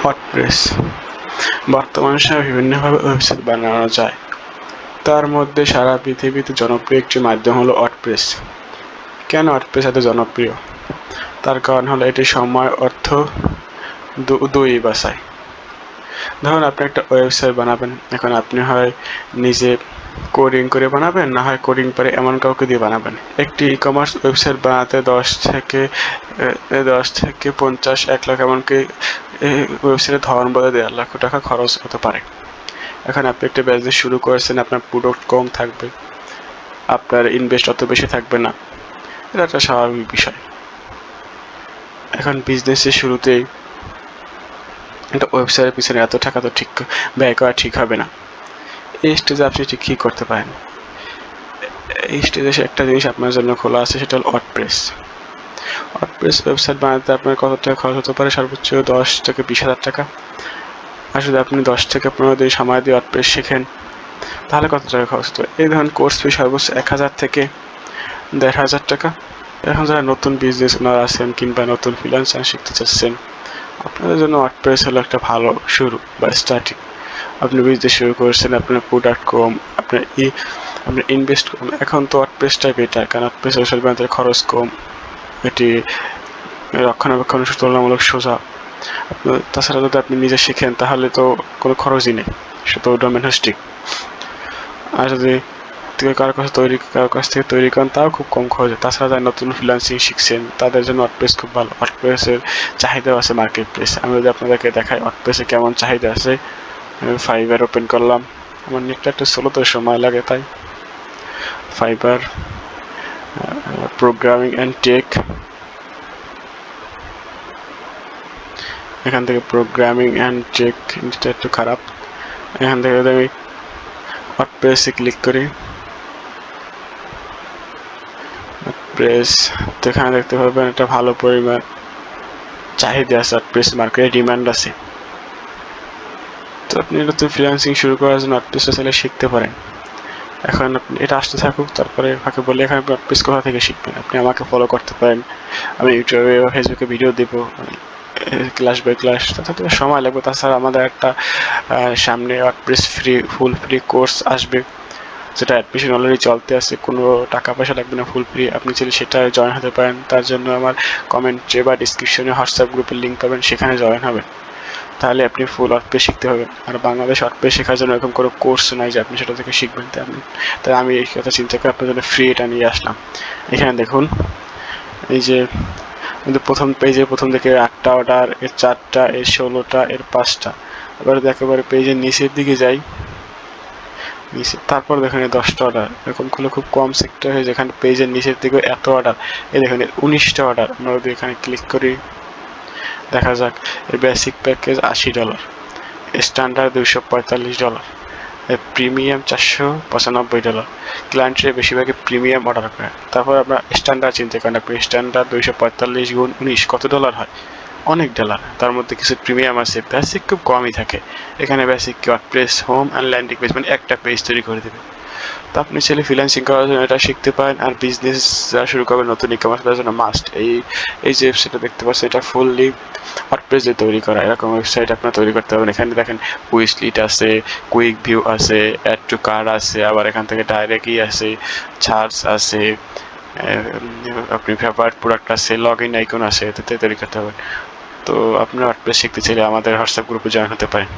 WordPress বর্তমান সময়ে বিভিন্নভাবে ওয়েবসাইট বানানো যায়। তার মধ্যে সারা পৃথিবীতে জনপ্রিয় একটি মাধ্যম হলো ওয়ার্ডপ্রেস। কেন ওয়ার্ডপ্রেস এত জনপ্রিয়? তার কারণ হলো এটি সময়, অর্থ দুই বাঁচায়। ধরুন আপনি একটা ওয়েবসাইট বানাবেন, এখন আপনি হয় নিজে কোডিং করে বানাবেন, না হয় কোডিং পরে এমন কাউকে দিয়ে বানাবেন। একটি ই কমার্স ওয়েবসাইট বানাতে 10 থেকে 50, 1 লাখ, এমনকি ওয়েবসাইটের ধরন বলে 1.5 লাখ টাকা খরচ হতে পারে। এখন আপনি একটা বিজনেস শুরু করেছেন, আপনার প্রোডাক্ট কম থাকবে, আপনার ইনভেস্ট অত বেশি থাকবে না, এটা একটা স্বাভাবিক বিষয়। এখন বিজনেসের শুরুতেই একটা ওয়েবসাইটের পিছনে এত টাকা তো ঠিক ব্যয় করা ঠিক হবে না। এই স্টেজে আপনি ঠিক কী করতে পারেন? এই স্টেজে একটা জিনিস আপনার জন্য খোলা আছে, সেটা হলো ওয়ার্ডপ্রেস। ওয়ার্ডপ্রেস ওয়েবসাইট বানাতে আপনার কত টাকা খরচ হতে পারে? সর্বোচ্চ 10 থেকে 20,000 টাকা। আর যদি আপনি 10 থেকে 15 দিন সময় দিয়ে ওয়ার্ডপ্রেস শেখেন, তাহলে কত টাকা খরচ হতে পারে? এই ধরনের কোর্স ফি সর্বোচ্চ 1000 থেকে 1500 টাকা। এখন যারা নতুন বিজনেস ওনার আছেন কিংবা নতুন ফ্রিল্যান্সার শিখতে চাচ্ছেন, আপনাদের জন্য ওয়ার্ডপ্রেস হলো একটা ভালো শুরু বা স্টার্টিং। আপনি বিজনেস শুরু করেছেন, আপনার প্রোডাক্ট কম, আপনার ইনভেস্ট কম। এখন তো ওয়ার্ডপ্রেসটাই বেটার, কারণ ওয়ার্ডপ্রেস ওয়েবসাইট বানাতে খরচ কম, এটি রক্ষণাবেক্ষণ তুলনামূলক সোজা। তাছাড়া যদি আপনি নিজে শিখেন তাহলে তো কোনো খরচই নেই, শুধু ডোমেন হোস্টিং। আর যদি কারো কাছ থেকে তৈরি করেন, তাও খুব কম খরচে। তাছাড়া যারা নতুন ফ্রিল্যান্সিং শিখছেন, তাদের জন্য ওয়ার্ডপ্রেস খুব ভালো। ওয়ার্ডপ্রেসের চাহিদাও আছে মার্কেট প্লেসে। আমি যদি আপনাদেরকে দেখাই ওয়ার্ডপ্রেসে কেমন চাহিদা আছে, আমি ফাইবার ওপেন করলাম। আমার নেটটা একটু স্লো তো সময় লাগে, তাই ফাইবার প্রোগ্রামিং অ্যান্ড টেক, এখান থেকে প্রোগ্রামিং অ্যান্ড টেক জিনিসটা একটু খারাপ। এখান থেকে যদি আমি ওয়ার্ডপ্রেসে ক্লিক করি, ওয়ার্ডপ্রেস, তো এখানে দেখতে পাবেন একটা ভালো পরিমাণ চাহিদা আছে, ওয়ার্ডপ্রেস মার্কেটে ডিমান্ড আছে। তো আপনি নতুন ফ্রিল্যান্সিং শুরু করার জন্য ওয়ার্ডপ্রেসটা চাইলে শিখতে পারেন। এখন আপনি এটা আসতে থাকুক, তারপরে ফাঁকে বলে এখানে ওয়ার্ডপ্রেস কোথা থেকে শিখবেন। আপনি আমাকে ফলো করতে পারেন, আমি ইউটিউবে বা ফেসবুকে ভিডিও দেবো ক্লাস বাই ক্লাস। তাতে সময় লাগবে। তাছাড়া আমাদের একটা সামনে ওয়ার্ডপ্রেস ফুল ফ্রি কোর্স আসবে, যেটা অ্যাডমিশন অলরেডি চলতে আছে, কোনো টাকা পয়সা লাগবে না, ফুল ফ্রি। আপনি চাইলে সেটা জয়েন হতে পারেন। তার জন্য আমার কমেন্টে বা ডিসক্রিপশনে হোয়াটসঅ্যাপ গ্রুপের লিঙ্ক পাবেন, সেখানে জয়েন হবেন। তাহলে আপনি ফুল ওয়ার্ডপ্রেস শিখতে পারবেন। আর বাংলাদেশ ওয়ার্ডপ্রেস শেখার জন্য এরকম কোনো কোর্স নাই যে আপনি সেটা থেকে শিখবেন। তাই আমি এই কথা চিন্তা করে আপনার জন্য ফ্রি এটা নিয়ে আসলাম। এখানে দেখুন, এই যে প্রথম পেজে প্রথম থেকে 8টা অর্ডার, এর 4টা, এর 16টা, এর 5টা। এবার একেবারে পেজের নিচের দিকে যাই, তারপর দেখেন 10টা অর্ডার। এরকম খুলে খুব কম সেক্টর হয়ে যেখানে পেজের নিচের দিকে এত অর্ডার, এই দেখেন 19টা অর্ডার। আমরা যদি এখানে ক্লিক করি, দেখা যাক এর বেসিক প্যাকেজ $80, স্ট্যান্ডার্ড $245, প্রিমিয়াম $495। ক্লায়েন্টরা বেশিরভাগই প্রিমিয়াম অর্ডার করে। তারপর আমরা স্ট্যান্ডার্ড চিন্তা করেন, আপনি স্ট্যান্ডার্ড 245 গুণ 19 কত ডলার হয়? অনেক ডলার। তার মধ্যে কিছু প্রিমিয়াম আছে, বেসিক খুব কমই থাকে। এখানে basic WordPress home and landing page, মানে একটা পেজ তৈরি করে দেবে। তো আপনি চাইলে ফ্রিল্যান্সিং করার জন্য এটা শিখতে পারেন। আর বিজনেস যারা শুরু করবেন নতুন ই কমার্স, তার জন্য মাস্ট এই যে ওয়েবসাইটটা দেখতে পাচ্ছেন, এটা ফুললি ওয়ার্ডপ্রেস দিয়ে তৈরি করা। এরকম ওয়েবসাইট আপনারা তৈরি করতে পারবেন। এখানে দেখেন উইশলিট আছে, কুইক ভিউ আছে, অ্যাড টু কার্ট আছে, আবার এখান থেকে ডাইরেক্টই আছে, চার্টস আছে, আপনি ফেভারিট প্রোডাক্ট আছে, লগ ইন আইকন আছে, এটাতে তৈরি করতে পারবেন। তো আপনারা ওয়ার্ডপ্রেস শিখতে চাইলে আমাদের হোয়াটসঅ্যাপ গ্রুপে জয়েন হতে পারেন।